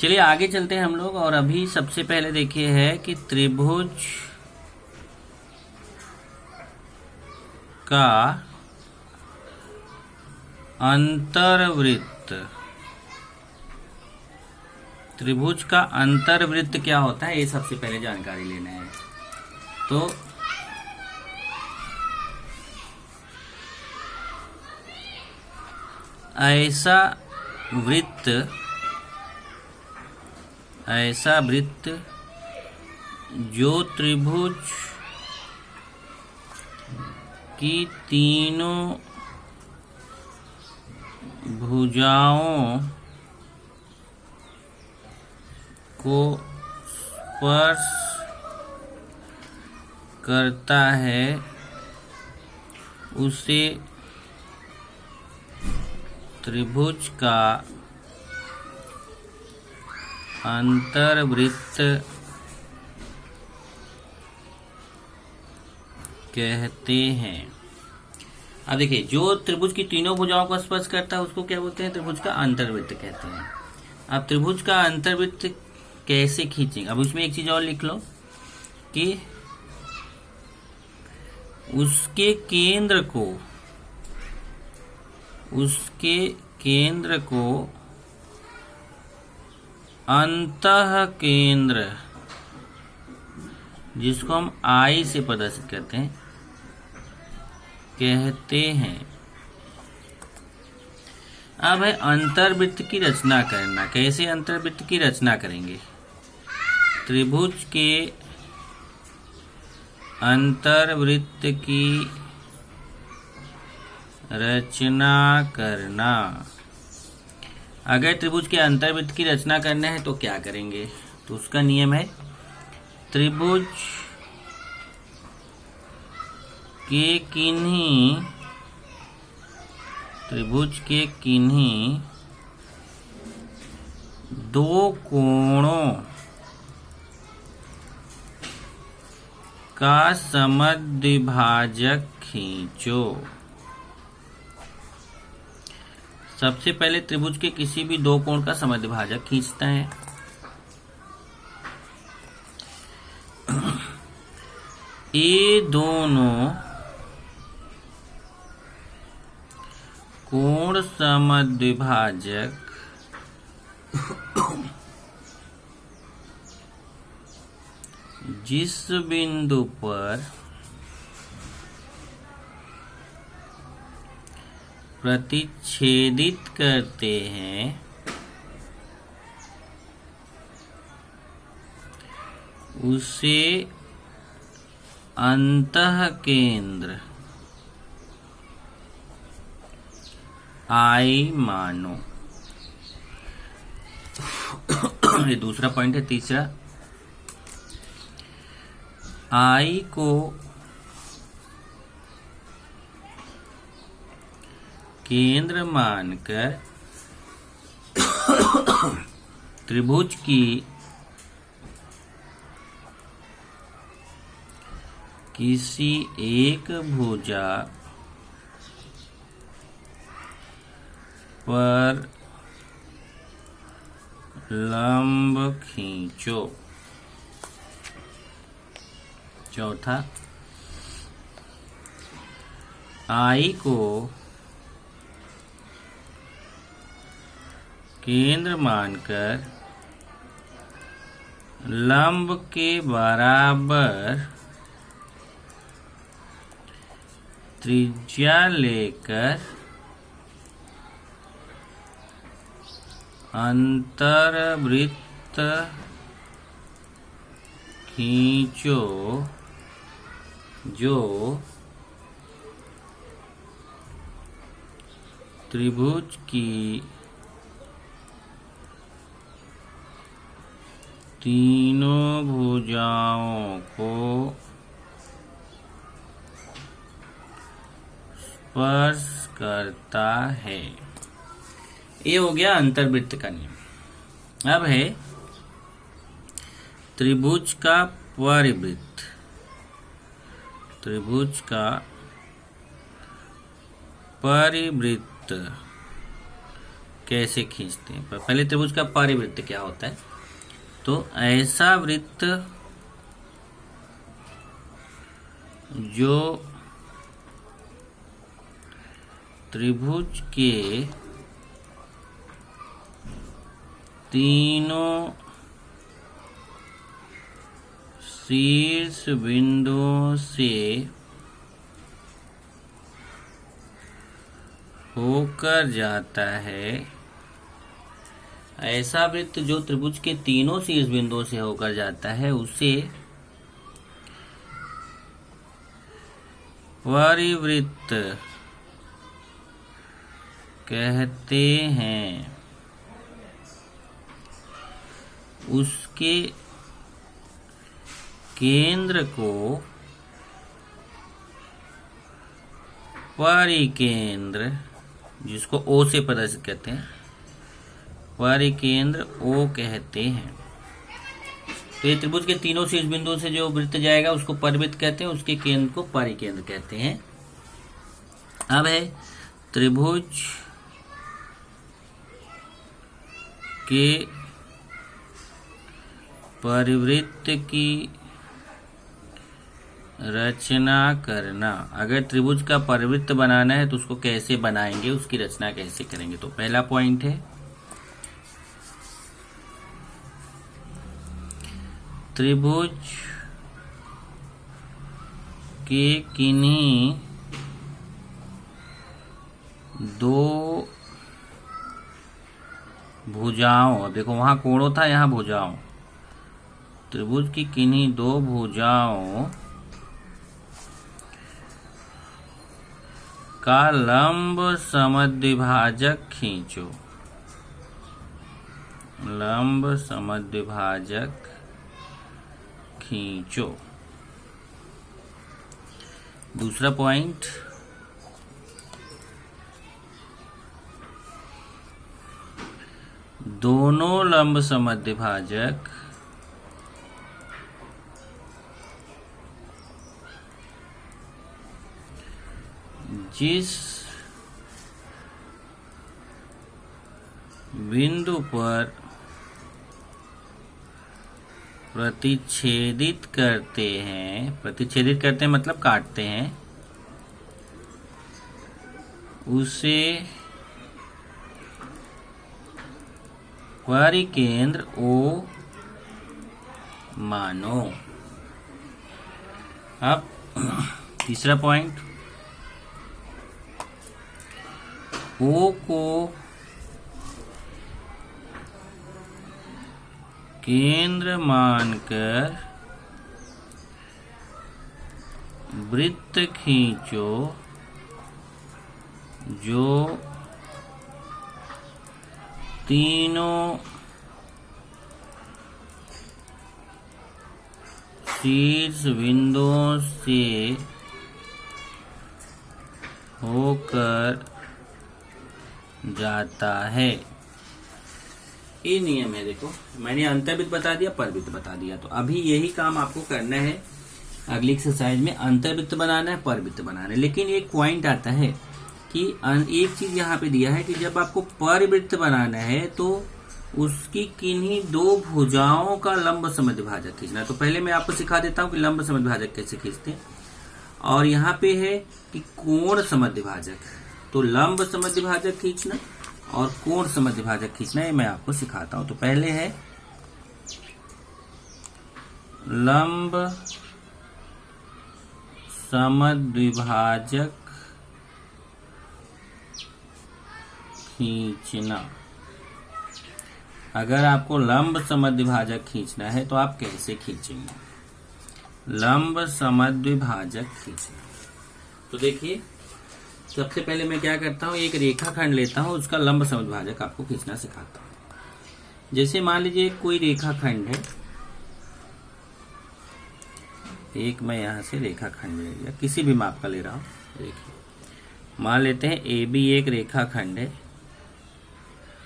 चलिए आगे चलते हैं हम लोग। और अभी सबसे पहले देखिए है कि त्रिभुज का अंतर्वृत्त, त्रिभुज का अंतर्वृत्त क्या होता है ये सबसे पहले जानकारी लेना है। तो ऐसा वृत्त जो त्रिभुज की तीनों भुजाओं को स्पर्श करता है उसे त्रिभुज का अंतर्वृत्त कहते हैं। अब देखिए, जो त्रिभुज की तीनों भुजाओं को स्पर्श करता है उसको क्या बोलते हैं? त्रिभुज का अंतर्वृत्त कहते हैं। अब त्रिभुज का अंतर्वृत्त कैसे खींचेंगे? अब उसमें एक चीज और लिख लो कि उसके केंद्र को अंतः केंद्र, जिसको हम आई से प्रदर्शित करते हैं, कहते हैं। अब है अंतर्वृत्त की रचना करना। कैसे अंतर्वृत्त की रचना करेंगे? त्रिभुज के अंतर्वृत्त की रचना करना। अगर त्रिभुज के अंतर्वृत्त की रचना करना है तो क्या करेंगे? तो उसका नियम है, त्रिभुज के किन्हीं दो कोणों का समद्विभाजक खींचो। सबसे पहले त्रिभुज के किसी भी दो कोण का समद्विभाजक खींचता है। ये दोनों कोण समद्विभाजक जिस बिंदु पर प्रतिच्छेदित करते हैं उसे अंतः केंद्र आई मानो। ये दूसरा पॉइंट है। तीसरा, आई को केंद्र मानकर त्रिभुज की किसी एक भुजा पर लंब खींचो। चौथा, आई को केंद्र मानकर लंब के बराबर त्रिज्या लेकर अंतर्वृत्त खींचो जो त्रिभुज की तीनों भुजाओं को स्पर्श करता है। ये हो गया अंतर्वृत्त का नियम। अब है त्रिभुज का परिवृत्त। त्रिभुज का परिवृत्त कैसे खींचते हैं। पहले त्रिभुज का परिवृत्त क्या होता है, तो ऐसा वृत्त जो त्रिभुज के तीनों शीर्ष बिंदुओं से होकर जाता है। ऐसा वृत्त जो त्रिभुज के तीनों शीर्ष बिंदुओं से होकर जाता है उसे परिवृत्त कहते हैं। उसके केंद्र को परिकेंद्र, जिसको ओ से प्रदर्शित करते हैं, परिकेंद्र ओ कहते हैं। तो ये त्रिभुज के तीनों शीर्ष बिंदुओं से जो वृत्त जाएगा उसको परिवृत्त कहते हैं, उसके केंद्र को परिकेंद्र कहते हैं। अब है त्रिभुज के परिवृत्त की रचना करना। अगर त्रिभुज का परिवृत्त बनाना है तो उसको कैसे बनाएंगे, उसकी रचना कैसे करेंगे। तो पहला पॉइंट है त्रिभुज के किन्हीं दो भुजाओं, अब देखो वहां कोणों था, यहां भुजाओं, त्रिभुज की किन्हीं दो भुजाओं का लंब समद्विभाजक खींचो। लंब समद्विभाजक खींचो। दूसरा पॉइंट, दोनों लंब समद्विभाजक जिस बिंदु पर प्रतिच्छेदित करते हैं, प्रतिच्छेदित करते हैं मतलब काटते हैं, उसे परिकेंद्र ओ मानो। अब तीसरा पॉइंट, ओ को केंद्र मानकर वृत्त खींचो जो तीनों शीर्ष बिंदुओं से होकर जाता है। ये नियम है। देखो मैंने अंतर्वृत्त बता दिया, परिवृत्त बता दिया, तो अभी यही काम आपको करना है अगली एक्सरसाइज में। अंतर्वृत्त बनाना है, परिवृत्त बनाना है। लेकिन एक पॉइंट आता है कि एक चीज यहाँ पे दिया है कि जब आपको परिवृत्त बनाना है तो उसकी किन्हीं दो भुजाओं का लंब समद्विभाजक खींचना है। तो पहले मैं आपको सिखा देता हूँ कि लंब समद्विभाजक कैसे खींचते हैं। और यहाँ पे है कि कोण समद्विभाजक, तो लंब समद्विभाजक खींचना और कोण समद्विभाजक खींचना, ये मैं आपको सिखाता हूं। तो पहले है लंब समद्विभाजक खींचना। अगर आपको लंब समद्विभाजक खींचना है तो आप कैसे खींचेंगे, लंब समद्विभाजक खींचना। तो देखिए सबसे पहले मैं क्या करता हूँ, एक रेखाखंड लेता हूँ, उसका लंब समद्विभाजक आपको खींचना सिखाता हूँ। जैसे मान लीजिए कोई रेखाखंड है, एक मैं यहाँ से रेखाखंड ले लिया, किसी भी माप का ले रहा हूँ। देखिए मान लेते हैं AB एक रेखाखंड है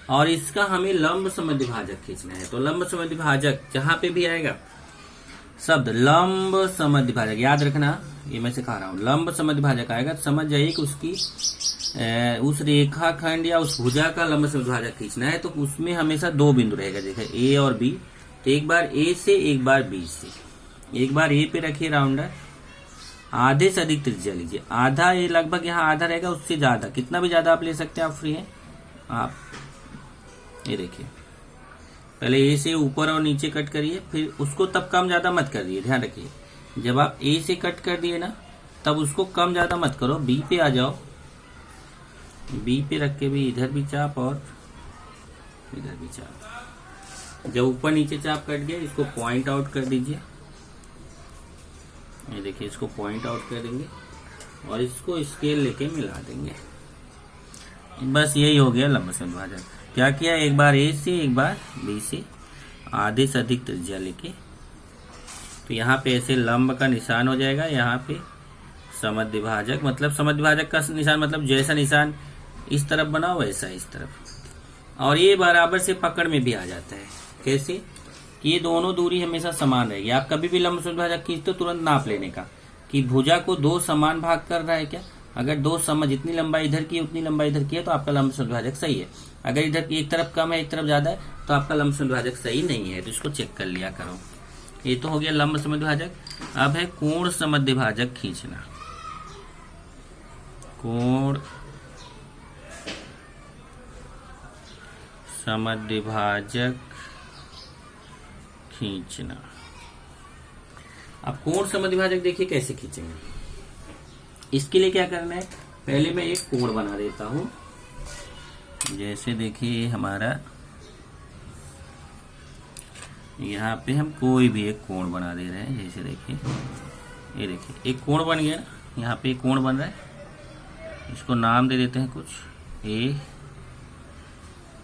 और इसका हमें लंब समद्विभाजक खींचना है। तो लंब समद्विभाजक जहां पे भी आएगा शब्द लंब समद्विभाजक, याद रखना ये मैं सिखा रहा हूँ। लंब समद्विभाजक आएगा, समझ जाइए कि उसकी उस रेखा खंड या उस भुजा का लंब समद्विभाजक खींचना है, तो उसमें हमेशा दो बिंदु रहेगा, देखिए ए और बी। तो एक बार ए से, एक बार बी से। एक बार ए पे रखिए राउंडर, आधे से अधिक त्रिज्या लीजिए। आधा, ये लगभग यहाँ आधा रहेगा, उससे ज्यादा, कितना भी ज्यादा आप ले सकते हैं, आप फ्री हैं आप। ये देखिए, पहले ए से ऊपर और नीचे कट करिए, फिर उसको तब कम ज्यादा मत करिए, ध्यान रखिए। जब आप ए से कट कर दिए ना, तब उसको कम ज्यादा मत करो। बी पे आ जाओ, बी पे रख के भी इधर भी चाप और इधर भी चाप। जब ऊपर नीचे चाप कट गया, इसको पॉइंट आउट कर दीजिए। ये देखिए, इसको पॉइंट आउट कर देंगे और इसको स्केल लेके मिला देंगे। बस यही हो गया लंब समद्विभाजक। क्या किया, एक बार ए से, एक बार बी से, आधे से अधिक त्रिज्या लेके। तो यहाँ पे ऐसे लंब का निशान हो जाएगा, यहाँ पे समद्विभाजक, मतलब समद्विभाजक का निशान मतलब जैसा निशान इस तरफ बना वैसा इस तरफ। और ये बराबर से पकड़ में भी आ जाता है। कैसे कि ये दोनों दूरी हमेशा समान रहेगी। आप कभी भी लंब समद्विभाजक खींचते हो, तुरंत नाप लेने का कि भुजा को दो समान भाग कर रहा है क्या। अगर दो समान, जितनी लंबाई इधर की उतनी लंबाई इधर की है, तो आपका लंब समद्विभाजक सही है। अगर इधर की एक तरफ कम है, एक तरफ ज्यादा है, तो आपका लंब समद्विभाजक सही नहीं है। तो इसको चेक कर लिया करो। ये तो हो गया लंब समद्विभाजक। अब है कोण समद्विभाजक खींचना। कोण समद्विभाजक खींचना। अब कोण समद्विभाजक देखिए कैसे खींचेंगे। इसके लिए क्या करना है, पहले मैं एक कोण बना देता हूं। जैसे देखिए हमारा यहाँ पे हम कोई भी एक कोण बना दे रहे हैं। जैसे देखिए, ये देखिए एक कोण बन गया, यहाँ पे एक कोण बन रहा है। इसको नाम दे देते हैं कुछ, ए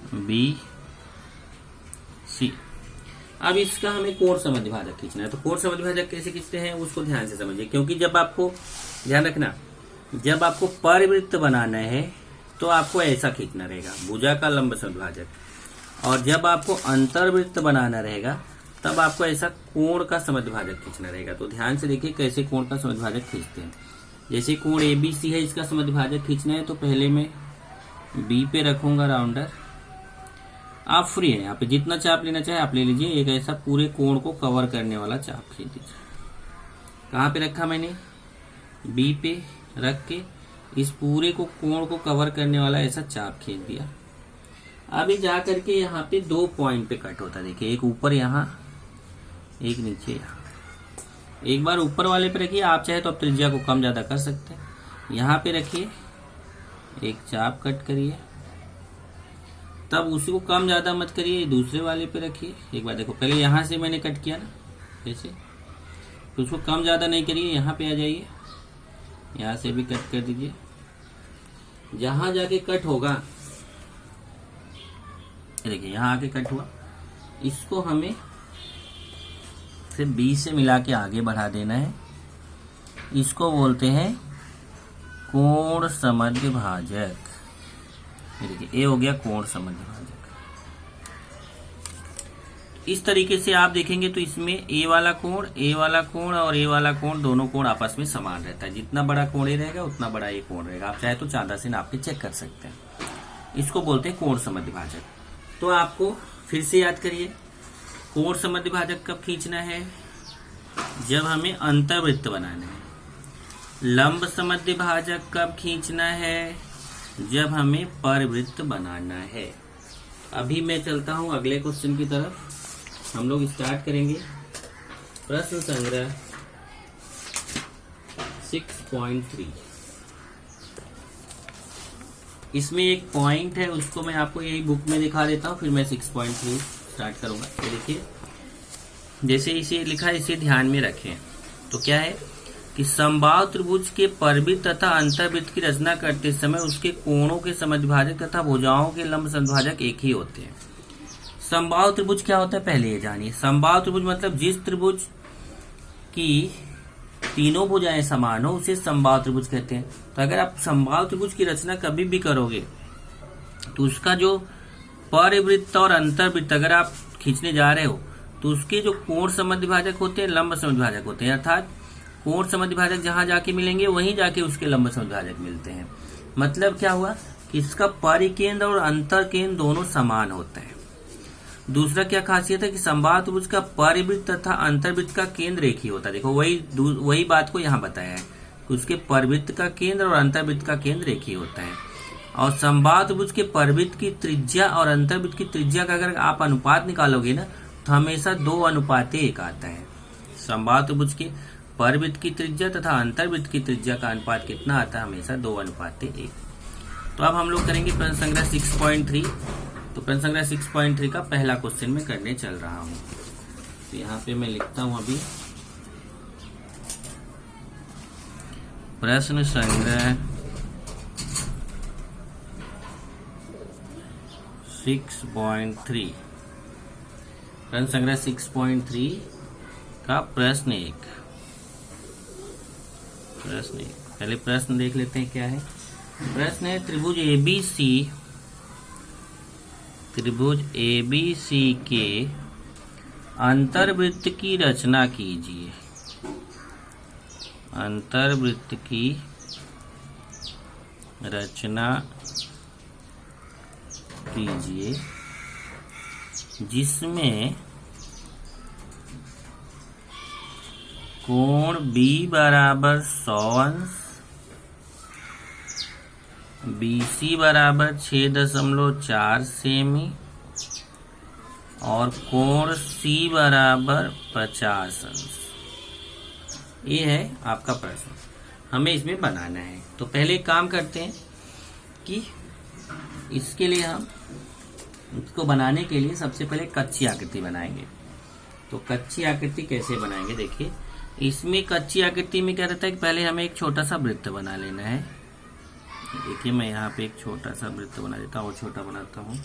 बी सी। अब इसका हमें कोण समद्विभाजक खींचना है। तो कोण समद्विभाजक कैसे खींचते हैं उसको ध्यान से समझिए, क्योंकि जब आपको ध्यान रखना, जब आपको परिवृत्त बनाना है तो आपको ऐसा खींचना रहेगा, भुजा का लंब समद्विभाजक। और जब आपको अंतर्वृत्त बनाना रहेगा, तब आपको ऐसा कोण का समद्विभाजक खींचना रहेगा। तो ध्यान से देखिए कैसे कोण का समद्विभाजक खींचते हैं। जैसे कोण एबीसी है, इसका समद्विभाजक खींचना है, तो पहले मैं बी पे रखूंगा राउंडर। आप फ्री हैं, यहाँ पे जितना चाप लेना चाहे आप ले लीजिए। एक ऐसा पूरे कोण को कवर करने वाला चाप खींच दीजिए। कहाँ पे रखा मैंने, बी पे रख के इस पूरे को कोण को कवर करने वाला ऐसा चाप खींच दिया। अभी जा करके यहाँ पे दो पॉइंट पे कट होता है। देखिए, एक ऊपर यहाँ, एक नीचे यहाँ। एक बार ऊपर वाले पे रखिए, आप चाहे तो आप त्रिज्या को कम ज्यादा कर सकते हैं। यहाँ पे रखिए, एक चाप कट करिए, तब उसी को कम ज्यादा मत करिए, दूसरे वाले पे रखिए। एक बार देखो, पहले यहाँ से मैंने कट किया ना जैसे, तो उसको कम ज्यादा नहीं करिए। यहाँ पे आ जाइए, यहाँ से भी कट कर दीजिए। जहां जाके कट होगा, देखिए यहाँ आके कट हुआ, इसको हमें फिर बी से मिला के आगे बढ़ा देना है। इसको बोलते हैं कोण समद्विभाजक। देखिए, ए हो गया कोण समद्विभाजक। इस तरीके से आप देखेंगे तो इसमें ए वाला कोण और ए वाला कोण, दोनों कोण आपस में समान रहता है। जितना बड़ा कोण ए रहेगा उतना बड़ा ये कोण रहेगा। आप चाहे तो चांदा से नाप के चेक कर सकते हैं। इसको बोलते हैं कोण समद्विभाजक। तो आपको फिर से याद करिए, कोण समद्विभाजक कब खींचना है, जब हमें अंतर्वृत्त बनाना है। लंब समद्विभाजक कब खींचना है, जब हमें परिवृत्त बनाना है। अभी मैं चलता हूं अगले क्वेश्चन की तरफ। हम लोग स्टार्ट करेंगे प्रश्न संग्रह 6.3। इसमें एक पॉइंट है, उसको मैं आपको यही बुक में दिखा देता हूं, फिर मैं 6.3 स्टार्ट करूंगा। ये देखिए, जैसे इसे लिखा है, इसे ध्यान में रखें। तो क्या है कि समबाहु त्रिभुज के परिवृत्त तथा अंतर्वृत्त की रचना करते समय उसके कोणों के समद्विभाजक तथा भुजाओं के लंब समद्विभाजक एक ही होते हैं। समबाहु त्रिभुज क्या होता है पहले ये जानिए। समबाहु त्रिभुज मतलब जिस त्रिभुज की तीनों भुजाएं समान हो उसे समबाहु त्रिभुज कहते हैं। तो अगर आप समबाहु त्रिभुज की रचना कभी भी करोगे तो उसका जो परिवृत्त और अंतर्वृत्त अगर आप खींचने जा रहे हो तो उसके जो कोण समद्विभाजक होते हैं लंब समद्विभाजक होते हैं। अर्थात कोण समद्विभाजक जहां जाके मिलेंगे वहीं जाके उसके लंब समद्विभाजक मिलते हैं। मतलब क्या हुआ कि इसका परिकेंद्र और अंतर केंद्र दोनों समान होता है। दूसरा क्या खासियत है कि समबाहु त्रिभुज का परिवृत्त तथा अंतर्वृत्त का केंद्र एक ही होता है। देखो वही बात को यहाँ बताया है कि उसके परिवृत्त का केंद्र और अंतर्वृत्त का केंद्र एक ही होता है। और समबाहु त्रिभुज के परिवृत्त की त्रिज्या और अंतर्वृत्त की त्रिज्या का अगर आप अनुपात निकालोगे ना तो हमेशा 2:1 आता है। समबाहु त्रिभुज के परिवृत्त की त्रिज्या तथा अंतर्वृत्त की त्रिज्या का अनुपात कितना आता है? हमेशा 2:1। तो अब हम लोग करेंगे प्रश्न संख्या 6.3। तो प्रश्न संख्या 6.3 का पहला क्वेश्चन में करने चल रहा हूं। तो यहाँ पे मैं लिखता हूं अभी प्रश्न संख्या 6.3। प्रश्न संख्या 6.3 का प्रश्न एक। पहले प्रश्न देख लेते हैं क्या है। प्रश्न है त्रिभुज ABC के अंतर्वृत्त की रचना कीजिए। अंतर्वृत्त की रचना कीजिए जिसमें कोण B बराबर 100 अंश, BC बराबर 6.4 सेमी और कोण C बराबर 50 अंश। ये है आपका प्रश्न, हमें इसमें बनाना है। तो पहले एक काम करते हैं कि इसके लिए हम इसको बनाने के लिए सबसे पहले कच्ची आकृति बनाएंगे। तो कच्ची आकृति कैसे बनाएंगे? देखिए, इसमें कच्ची आकृति में क्या रहता है कि पहले हमें एक छोटा सा वृत्त बना लेना है। देखिए, मैं यहाँ पे एक छोटा सा वृत्त बना देता हूँ और छोटा बनाता हूँ।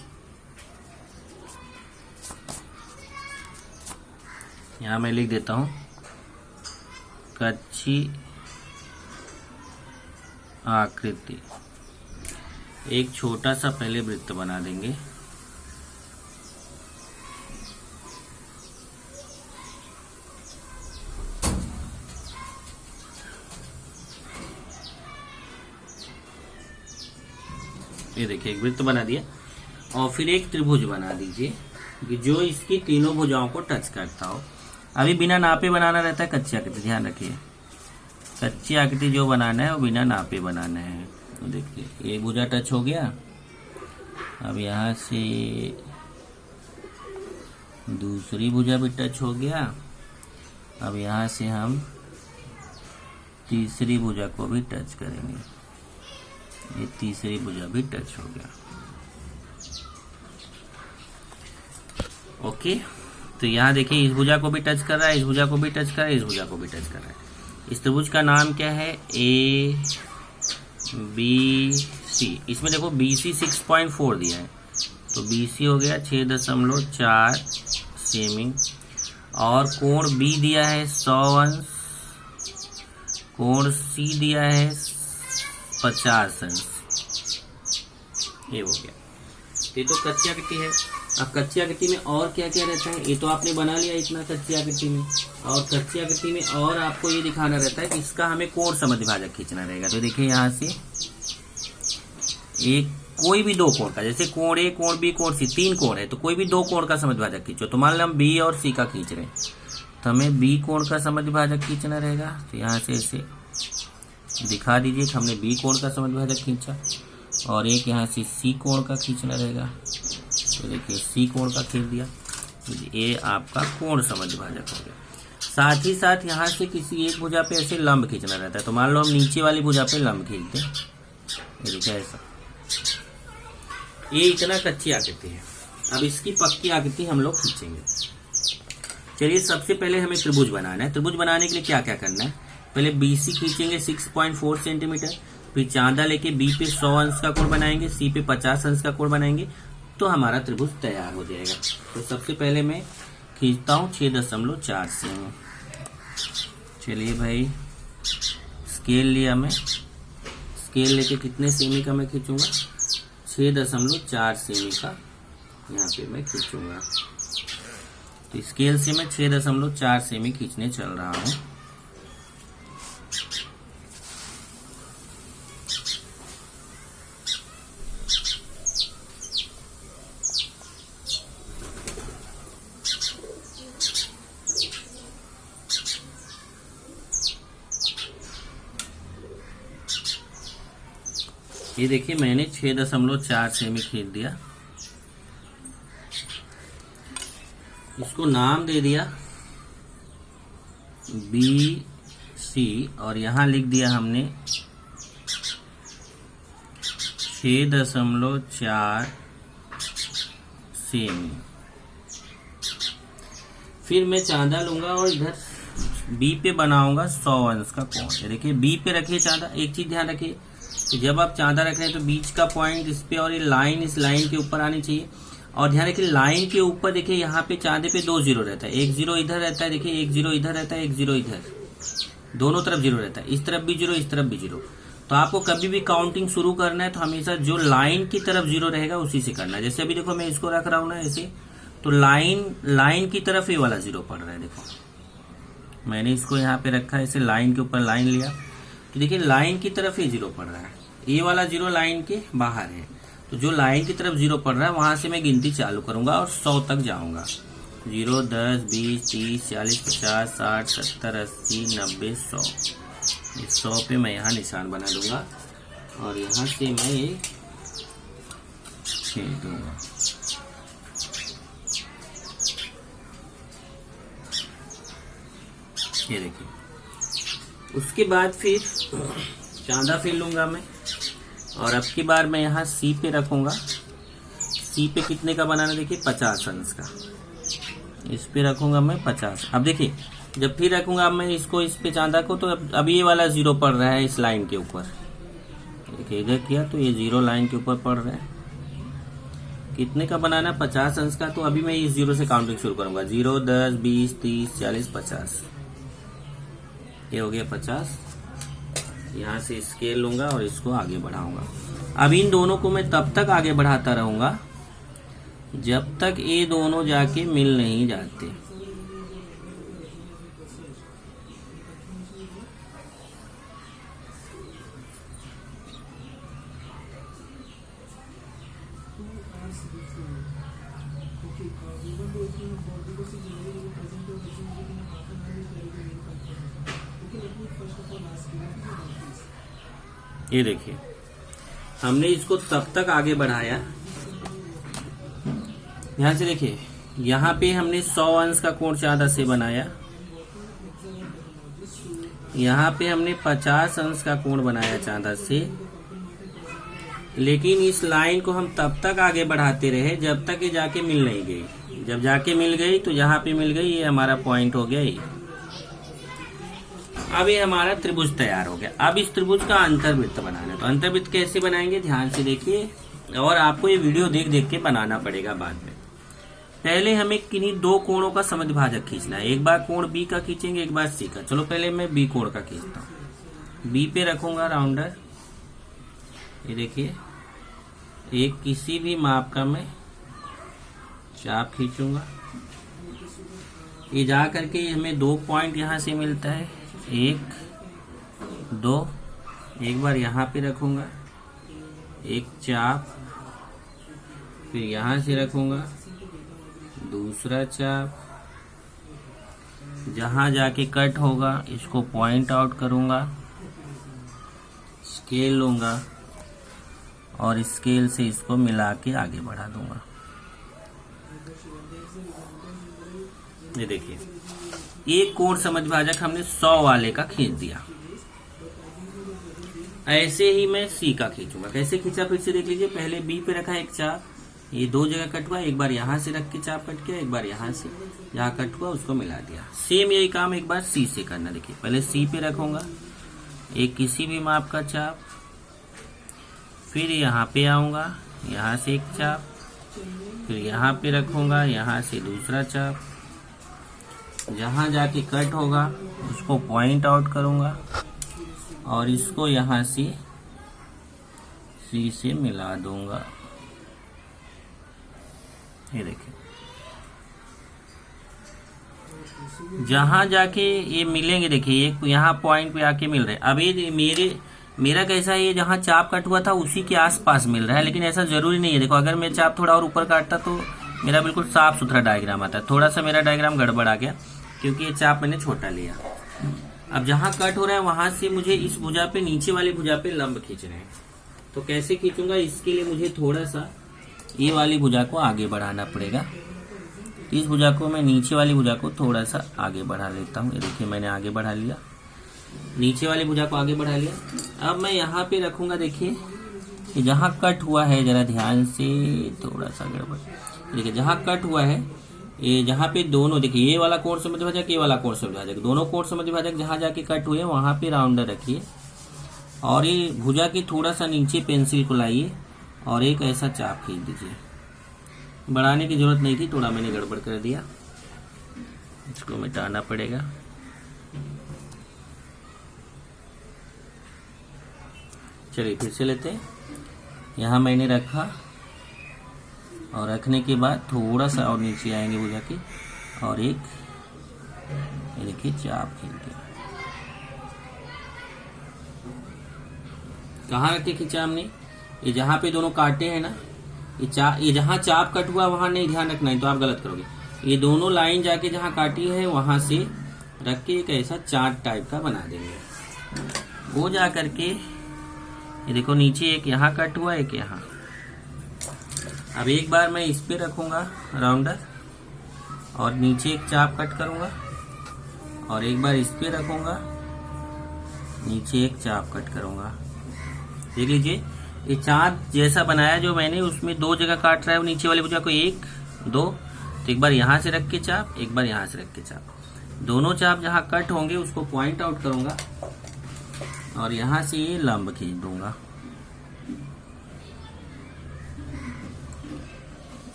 यहाँ मैं लिख देता हूँ कच्ची आकृति। एक छोटा सा पहले वृत्त बना देंगे। ये देखिए, एक वृत्त बना दिया और फिर एक त्रिभुज बना दीजिए कि जो इसकी तीनों भुजाओं को टच करता हो। अभी बिना नापे बनाना रहता है कच्ची आकृति, ध्यान रखिए। कच्ची आकृति जो बनाना है वो बिना नापे बनाना है। तो देखिए, ये भुजा टच हो गया। अब यहाँ से दूसरी भुजा भी टच हो गया। अब यहाँ से हम तीसरी भुजा को भी टच करेंगे। ये तीसरी भुजा भी टच हो गया। ओके, तो यहाँ देखिए, इस भुजा को भी टच कर रहा है, इस भुजा को भी टच कर रहा है, इस भुजा को भी टच कर रहा है। इस त्रिभुज का नाम क्या है? ABC। इसमें देखो BC 6.4 दिया है, तो BC हो गया 6.4 सेमी और कोण B दिया है 100 अंश, कोण C दिया है 50 अंश। ये हो गया। ये तो कच्ची आकृति है। अब कच्ची आकृति में और क्या क्या रहता है? ये तो आपने बना लिया इतना कच्ची आकृति में। और कच्ची आकृति में और आपको ये दिखाना रहता है कि इसका हमें कोण समद्विभाजक खींचना रहेगा। तो देखिए, यहाँ से एक कोई भी दो कोण का, जैसे कोण A, कोण B, कोण C, 3 कोण है, तो कोई भी दो कोण का समद्विभाजक खींचो। तो मान लो हम B और C का खींच रहे हैं, तो हमें B कोण का समद्विभाजक खींचना रहेगा। तो यहाँ से ऐसे दिखा दीजिए कि हमने B कोण का समद्विभाजक खींचा और एक यहाँ से C कोण का खींचना रहेगा। तो देखिए, C कोण का खींच दिया, तो ये आपका कोण समद्विभाजक हो गया। साथ ही साथ यहाँ से किसी एक भुजा पे ऐसे लंब खींचना रहता है। तो मान लो हम नीचे वाली भुजा पे लंब खींचते हैं, ये देखिए ऐसा। ये इतना कच्ची आकृति है। अब इसकी पक्की आकृति हम लोग खींचेंगे। चलिए, सबसे पहले हमें त्रिभुज बनाना है। त्रिभुज बनाने के लिए क्या क्या करना है? पहले BC खींचेंगे 6.4 सेंटीमीटर, फिर चांदा लेके B पे 100 अंश का कोण बनाएंगे, C पे 50 अंश का कोण बनाएंगे, तो हमारा त्रिभुज तैयार हो जाएगा। तो सबसे पहले मैं खींचता हूँ 6.4 सेमी। चलिए भाई, स्केल लिया मैं, स्केल लेके कितने सेमी का मैं खींचूंगा? 6.4 सेमी का यहाँ पे मैं खींचूंगा। तो स्केल से मैं 6.4 सेमी खींचने चल रहा हूँ। ये देखिए मैंने 6.4 सेमी खींच दिया, इसको नाम दे दिया BC और यहां लिख दिया हमने 6.4 सेमी। फिर मैं चांदा लूंगा और इधर बी पे बनाऊंगा 100 अंश का कोण। देखिए बी पे रखिए चांदा। एक चीज ध्यान रखिए कि जब आप चांदा रख रहे हैं तो बीच का पॉइंट इस पे और ये लाइन इस लाइन के ऊपर आनी चाहिए। और ध्यान रखिए लाइन के ऊपर देखिए यहाँ पे चांदे पे 2 जीरो रहता है, एक जीरो इधर रहता है, देखिए एक जीरो इधर रहता है, एक जीरो इधर, दोनों तरफ जीरो रहता है, इस तरफ भी जीरो इस तरफ भी जीरो। तो आपको कभी भी काउंटिंग शुरू करना है तो हमेशा जो लाइन की तरफ जीरो रहेगा उसी से करना है। जैसे अभी देखो मैं इसको रख रहा हूं ना ऐसे, तो लाइन की तरफ ये वाला जीरो पड़ रहा है। देखो मैंने इसको यहाँ पे रखा है, ऐसे लाइन के ऊपर लाइन लिया तो देखिए लाइन की तरफ ये जीरो पड़ रहा है, ये वाला जीरो लाइन के बाहर है। तो जो लाइन की तरफ जीरो पड़ रहा है वहां से मैं गिनती चालू करूंगा और 100 तक जाऊंगा। 0, 10, 20, 30, 40, 50, 60, 70, 80, 90, 100। इस 100 पे मैं यहाँ निशान बना दूंगा और यहाँ से मैं ये छेद दूंगा। ये देखिए, उसके बाद फिर चांदा फिर लूंगा मैं और अब की बार मैं यहाँ सी पे रखूंगा। सी पे कितने का बनाना, देखिए 50 अंश का। इस पे रखूंगा मैं 50। अब देखिए जब फिर रखूंगा अब मैं इसको इस पे चांदा को, तो अब ये वाला जीरो पड़ रहा है इस लाइन के ऊपर। देखिए इधर किया तो ये जीरो लाइन के ऊपर पड़ रहा है। कितने का बनाना, 50 अंश का। तो अभी मैं इस जीरो से काउंटिंग शुरू करूंगा। 0, 10, 20, 30, 40, 50। ये हो गया 50। यहाँ से स्केल लूंगा और इसको आगे बढ़ाऊंगा। अब इन दोनों को मैं तब तक आगे बढ़ाता रहूंगा जब तक ये दोनों जाके मिल नहीं जाते। ये देखिए हमने इसको तब तक आगे बढ़ाया। ध्यान से देखिए यहाँ पे हमने 100 अंश का कोण चांदा से बनाया, यहाँ पे हमने 50 अंश का कोण बनाया चांदा से। लेकिन इस लाइन को हम तब तक आगे बढ़ाते रहे जब तक ये जाके मिल नहीं गई। जब जाके मिल गई तो यहाँ पे मिल गई, ये हमारा पॉइंट हो गया। ये अब ये हमारा त्रिभुज तैयार हो गया। अब इस त्रिभुज का अंतर्वृत्त बनाना है। तो अंतर्वृत्त कैसे बनाएंगे, ध्यान से देखिए और आपको ये वीडियो देख देख के बनाना पड़ेगा बाद में। पहले हमें किन्हीं 2 कोणों का समद्विभाजक खींचना है। एक बार कोण बी का खींचेंगे, एक बार सी का। चलो पहले मैं बी कोण का खींचता हूँ। बी पे रखूंगा राउंडर। ये देखिए एक किसी भी माप का मैं चाप खींचूंगा। ये जा करके हमें 2 पॉइंट यहाँ से मिलता है, 1, 2। एक बार यहाँ पे रखूंगा एक चाप, फिर यहाँ से रखूंगा दूसरा चाप। जहां जाके कट होगा इसको पॉइंट आउट करूंगा, स्केल लूंगा और स्केल से इसको मिला के आगे बढ़ा दूंगा। ये देखिए एक कोण समद्विभाजक हमने 100 वाले का खींच दिया। ऐसे ही मैं सी का खींचूंगा। कैसे खींचा फिर से देख लीजिए। पहले बी पे रखा एक चाप, ये 2 जगह कट हुआ। एक बार यहाँ से रख के चाप कट किया, एक बार यहाँ से, जहाँ कट हुआ उसको मिला दिया। सेम यही काम एक बार सी से करना। देखिए पहले सी पे रखूंगा एक किसी भी माप का चाप, फिर यहाँ पे आऊंगा, यहाँ से एक चाप, फिर यहाँ पे रखूंगा, यहाँ से दूसरा चाप। जहां जाके कट होगा उसको पॉइंट आउट करूंगा और इसको यहाँ से सी से मिला दूंगा। ये देखिए जहां जाके ये मिलेंगे, देखिए एक यहाँ पॉइंट पे आके मिल रहे हैं। अब ये मेरा कैसा है, ये जहाँ चाप कट हुआ था उसी के आसपास मिल रहा है, लेकिन ऐसा जरूरी नहीं है। देखो अगर मैं चाप थोड़ा और ऊपर काटता तो मेरा बिल्कुल साफ सुथरा डायग्राम आता है। थोड़ा सा मेरा डायग्राम गड़बड़ आ गया क्योंकि ये चाप मैंने छोटा लिया। अब जहां कट हो रहा है वहां से मुझे इस भुजा पे, नीचे वाली भुजा पे लंब खींचना है। तो कैसे खींचूंगा, इसके लिए मुझे थोड़ा सा ये वाली भुजा को आगे बढ़ाना पड़ेगा। इस भुजा को मैं नीचे वाली भुजा को थोड़ा सा आगे बढ़ा लेता हूँ। ये देखिए मैंने आगे बढ़ा लिया, नीचे वाली भुजा को आगे बढ़ा लिया। अब मैं यहाँ पे रखूंगा, देखिए कि जहाँ कट हुआ है, जरा ध्यान से, थोड़ा सा गड़बड़, देखिए जहाँ कट हुआ है, ये जहाँ पे दोनों, देखिए ये वाला कोण से मध्यभाजक, ये वाला कोण से मध्यभाजक, दोनों कोण से मध्यभाजक जहाँ जाके कट हुए वहां पे राउंडर रखिए और ये भुजा की थोड़ा सा नीचे पेंसिल को लाइए और एक ऐसा चाप खींच दीजिए। बढ़ाने की जरूरत नहीं थी, थोड़ा मैंने गड़बड़ कर दिया, इसको मिटाना पड़ेगा। चलिए फिर से लेते हैं। यहाँ मैंने रखा और रखने के बाद थोड़ा सा और नीचे आएंगे भुजा के और एक ये देखिए चाप खींच दिया। कहाँ रखे खींचा हमने, ये जहाँ पे दोनों काटे हैं ना, ये जहाँ चाप कट हुआ वहां नहीं, ध्यान रखना है तो आप गलत करोगे। ये दोनों लाइन जाके जहाँ काटी है वहां से रख के एक ऐसा चार्ट टाइप का बना देंगे। वो जा करके ये देखो नीचे एक यहाँ कट हुआ, एक यहाँ। अब एक बार मैं इस पे रखूंगा राउंडर और नीचे एक चाप कट करूंगा और एक बार इस पे रखूंगा, नीचे एक चाप कट करूंगा। देख लीजिए ये चाप जैसा बनाया जो मैंने, उसमें दो जगह काट रहा है वो नीचे वाली भुजा को, एक दो, तो एक बार यहाँ से रख के चाप, एक बार यहाँ से रख के चाप, दोनों चाप जहाँ कट होंगे उसको पॉइंट आउट करूंगा और यहाँ से ये लंब खींच दूंगा।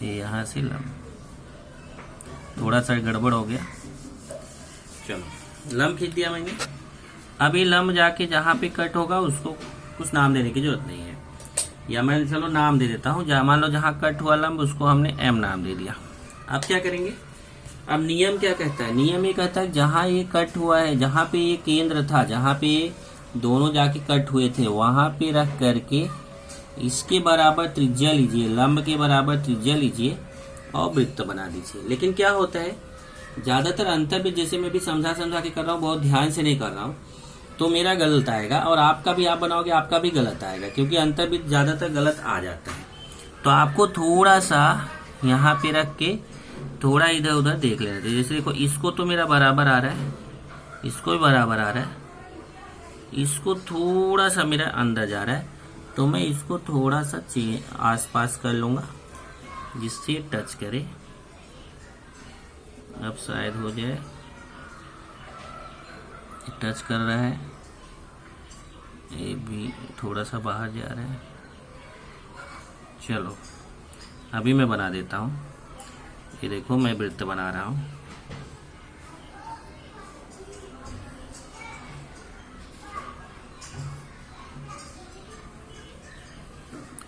ये यहाँ से लंब, थोड़ा सा गड़बड़ हो गया, चलो लंब खींच दिया मैंने। अब ये लंब जाके जहाँ पे कट होगा उसको कुछ नाम देने की जरूरत नहीं है, या मैं चलो नाम दे देता हूँ। मान लो जहाँ कट हुआ लंब उसको हमने एम नाम दे दिया। अब क्या करेंगे, अब नियम क्या कहता है, नियम ये कहता है जहाँ ये कट हुआ है, जहाँ पे ये केंद्र था, जहाँ पे दोनों जाके कट हुए थे वहां पे रख करके इसके बराबर त्रिज्या लीजिए, लंब के बराबर त्रिज्या लीजिए और वृत्त बना दीजिए। लेकिन क्या होता है, ज्यादातर अंतर भी जैसे मैं भी समझा के कर रहा हूँ, बहुत ध्यान से नहीं कर रहा हूँ, तो मेरा गलत आएगा और आपका भी, आप बनाओगे आपका भी गलत आएगा, क्योंकि अंतर भी ज्यादातर गलत आ जाता है। तो आपको थोड़ा सा यहाँ पे रख के थोड़ा इधर उधर देख लेना चाहिए। जैसे देखो इसको तो मेरा बराबर आ रहा है, इसको भी बराबर आ रहा है, इसको थोड़ा सा मेरा अंदर जा रहा है, तो मैं इसको थोड़ा सा आसपास कर लूंगा जिससे टच करे। अब शायद हो जाए, टच कर रहा है, ये भी थोड़ा सा बाहर जा रहा है। चलो अभी मैं बना देता हूँ। ये देखो मैं वृत्त बना रहा हूँ।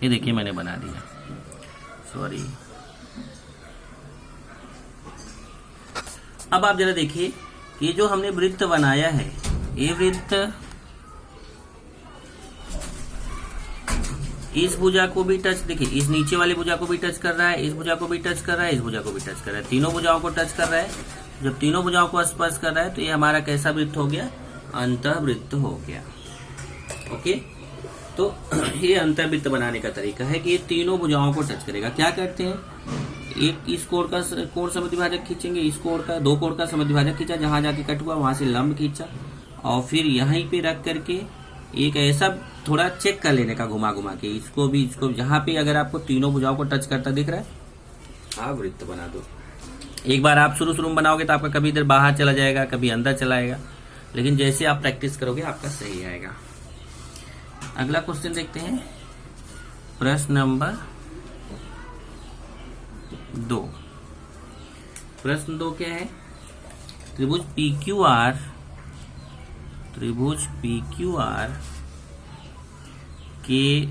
ये देखिए मैंने बना दिया, सॉरी। अब आप जरा देखिए कि जो हमने वृत्त बनाया है, ये वृत्त इस भुजा को भी टच, देखिए इस नीचे वाली भुजा को भी टच कर रहा है, इस भुजा को भी टच कर रहा है, इस भुजा को भी टच कर रहा है, तीनों भुजाओं को टच कर रहा है। जब तीनों भुजाओं को स्पर्श कर रहा है तो ये हमारा कैसा वृत्त हो गया, अंतःवृत्त हो गया। ओके, तो ये अंतःवृत्त बनाने का तरीका है कि ये तीनों भुजाओं को टच करेगा। क्या करते हैं, एक इस कोण का कोण समद्विभाजक खींचेंगे, इस कोण का, दो कोण का समद्विभाजक खींचा, जहां जाके कट हुआ वहां से लंब खींचा और फिर यहीं पे रख करके एक ऐसा थोड़ा चेक कर लेने का घुमा घुमा के, इसको भी, इसको, जहां पे अगर आपको तीनों भुजाओं को टच करता दिख रहा है, आप वृत्त बना दो। एक बार आप शुरू में बनाओगे तो आपका कभी इधर बाहर चला जाएगा, कभी अंदर चला आएगा, लेकिन जैसे आप प्रैक्टिस करोगे आपका सही आएगा। अगला क्वेश्चन देखते हैं, प्रश्न नंबर 2। प्रश्न 2 क्या है, त्रिभुज PQR के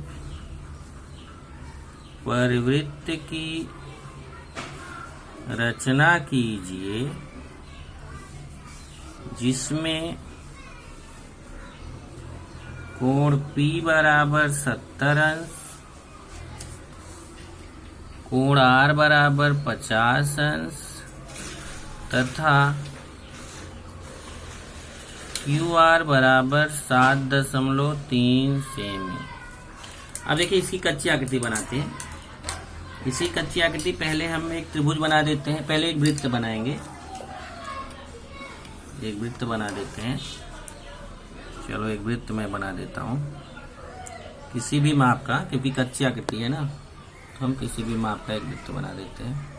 परिवृत्त की रचना कीजिए जिसमें कोण P बराबर 70 अंश, कोण R बराबर 50 अंश तथा QR बराबर 7.3 सेमी। अब देखिए इसकी कच्ची आकृति बनाते हैं। इसी कच्ची आकृति पहले हम एक त्रिभुज बना देते हैं। पहले एक वृत्त बनाएंगे, एक वृत्त बना देते हैं। चलो एक वृत्त मैं बना देता हूँ किसी भी माप का, क्योंकि कच्ची आकृति है ना, तो हम किसी भी माप का एक वृत्त बना देते हैं।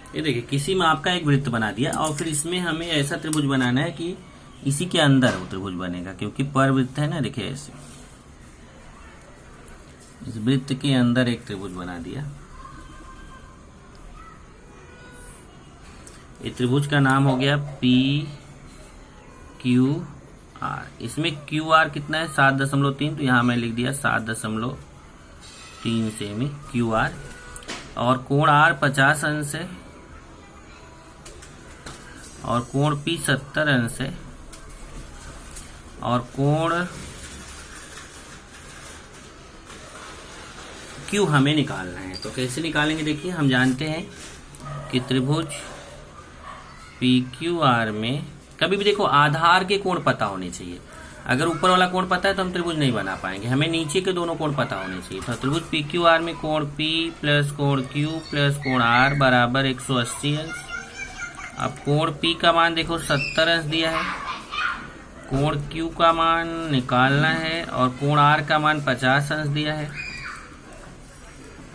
ये देखिए किसी माप का एक वृत्त बना दिया, और फिर इसमें हमें ऐसा त्रिभुज बनाना है कि इसी के अंदर वो त्रिभुज बनेगा, क्योंकि पर वृत्त है ना। देखिए ऐसे इस वृत्त के अंदर एक त्रिभुज बना दिया। ये त्रिभुज का नाम हो गया PQR। इसमें QR कितना है 7.3, तो यहां मैं लिख दिया 7.3 सेमी QR। और कोण R 50 अंश है, और कोण P 70 अंश है, और कोण Q हमें निकालना है। तो कैसे निकालेंगे, देखिए हम जानते हैं कि त्रिभुज PQR में कभी भी देखो आधार के कोण पता होने चाहिए। अगर ऊपर वाला कोण पता है तो हम त्रिभुज नहीं बना पाएंगे, हमें नीचे के दोनों कोण पता होने चाहिए। तो त्रिभुज PQR में कोण P प्लस कोण Q प्लस कोण R बराबर 180 अंश। अब कोण P का मान देखो 70 अंश दिया है, कोण Q का मान निकालना है, और कोण R का मान 50 अंश दिया है।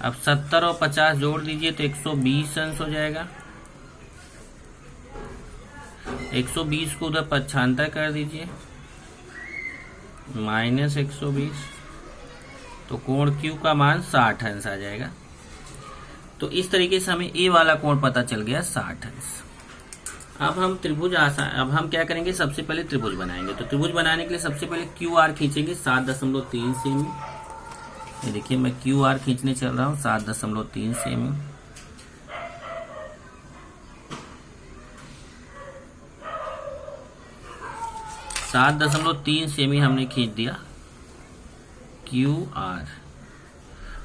अब 70 और 50 जोड़ दीजिए तो 120 अंश हो जाएगा। 120 को उधर पक्षांतर कर दीजिए, माइनस 120, तो कोण Q का मान 60 अंश आ जाएगा। तो इस तरीके से हमें ए वाला कोण पता चल गया 60 अंश। अब हम त्रिभुज अब हम क्या करेंगे, सबसे पहले त्रिभुज बनाएंगे। तो त्रिभुज बनाने के लिए सबसे पहले QR खींचेंगे 7.3 सेमी। ये देखिए मैं QR खींचने चल रहा हूँ 7.3 सेमी। सात 7.3 सेमी हमने खींच दिया QR।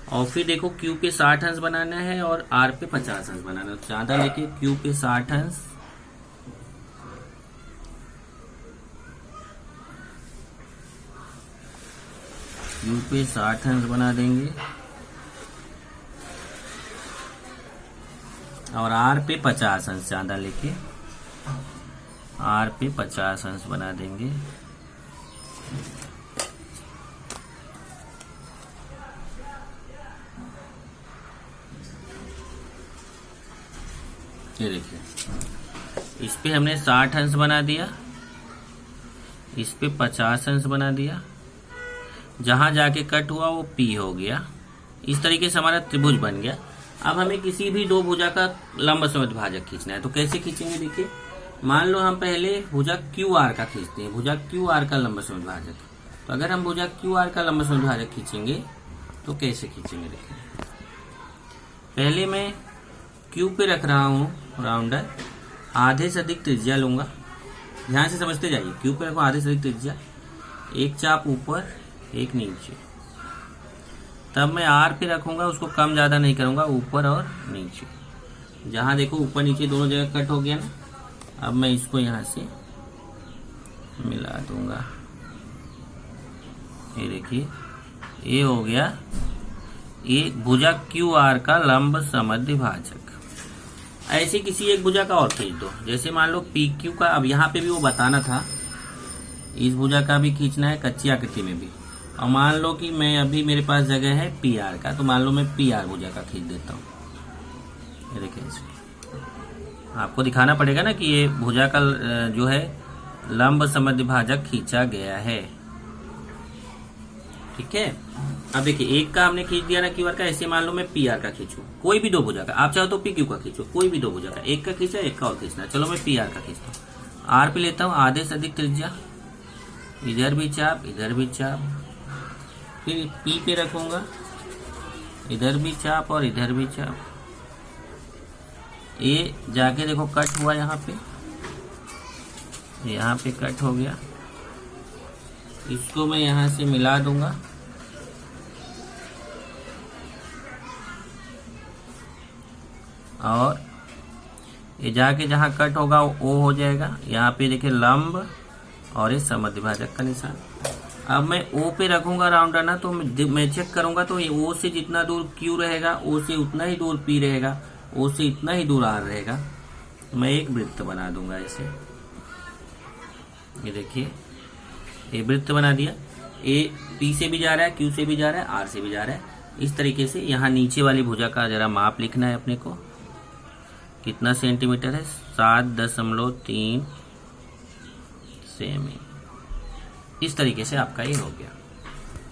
और फिर देखो Q पे 60 अंश बनाना है और R पे 50 अंश बनाना है। तो ज्यादा लेके Q पे 60 अंश, Q पे 60 अंश बना देंगे, और R पे 50 अंश ज्यादा लेके R पे 50 अंश बना देंगे। ये देखिए इस पे हमने 60 अंश बना दिया, इस पे 50 अंश बना दिया, जहां जाके कट हुआ वो P हो गया। इस तरीके से हमारा त्रिभुज बन गया। अब हमें किसी भी दो भुजा का लंब समद्विभाजक खींचना है। तो कैसे खींचेंगे, देखिए मान लो हम पहले भुजा QR का खींचते हैं, भुजा QR का लंब समद्विभाजक। तो अगर हम भुजा QR का लंब समद्विभाजक खींचेंगे तो कैसे खींचेंगे, देखिए पहले मैं Q पे रख रहा हूं राउंडर, आधे से अधिक त्रिज्या लूंगा। ध्यान से समझते जाइए, Q पे रखो आधे से अधिक त्रिज्या, एक चाप ऊपर एक नीचे। तब मैं R पे रखूंगा, उसको कम ज्यादा नहीं करूंगा, ऊपर और नीचे। जहां देखो ऊपर नीचे दोनों जगह कट हो गया ना, अब मैं इसको यहां से मिला दूंगा। ये देखिए ये हो गया ये भुजा QR का लंब समद्विभाजक। ऐसे किसी एक भुजा का और खींच दो, जैसे मान लो PQ का। अब यहाँ पे भी वो बताना था, इस भुजा का भी खींचना है कच्ची आकृति में भी। और मान लो कि मैं अभी मेरे पास जगह है PR का, तो मान लो मैं PR भुजा का खींच देता हूँ। ये देखिए आपको दिखाना पड़ेगा ना कि ये भुजा का जो है लंब समद्विभाजक खींचा गया है। ठीक है। अब देखिए एक का हमने खींच दिया ना क्यूआर का, ऐसे मान लो मैं पी आर का खींचू, कोई भी दो भुजा का, आप चाहो तो पी क्यू का खींचो, कोई भी दो भुजा का, एक का खींचा एक का और खींचना। चलो मैं पी आर का खींचता हूँ, आर पे लेता हूँ आधे से अधिक त्रिज्या, इधर भी चाप इधर भी चाप, फिर पी पे रखूंगा, इधर भी चाप और इधर भी चाप। ये जाके देखो कट हुआ, यहाँ पे कट हो गया, इसको मैं यहाँ से मिला दूंगा और ये जाके जहाँ कट होगा वो हो जाएगा। यहाँ पे देखिए लंब और ये समद्विभाजक का निशान। अब मैं ओ पे रखूंगा राउंड आना, तो मैं चेक करूंगा तो ये ओ से जितना दूर क्यू रहेगा, ओ से उतना ही दूर पी रहेगा, ओ से इतना ही दूर आर रहेगा। मैं एक वृत्त बना दूंगा ऐसे, ये देखिए ये वृत्त बना दिया। ए पी से भी जा रहा है, क्यू से भी जा रहा है, आर से भी जा रहा है। इस तरीके से यहाँ नीचे वाली भुजा का जरा माप लिखना है अपने को, कितना सेंटीमीटर है, 7.3 सेमी। इस तरीके से आपका ये हो गया।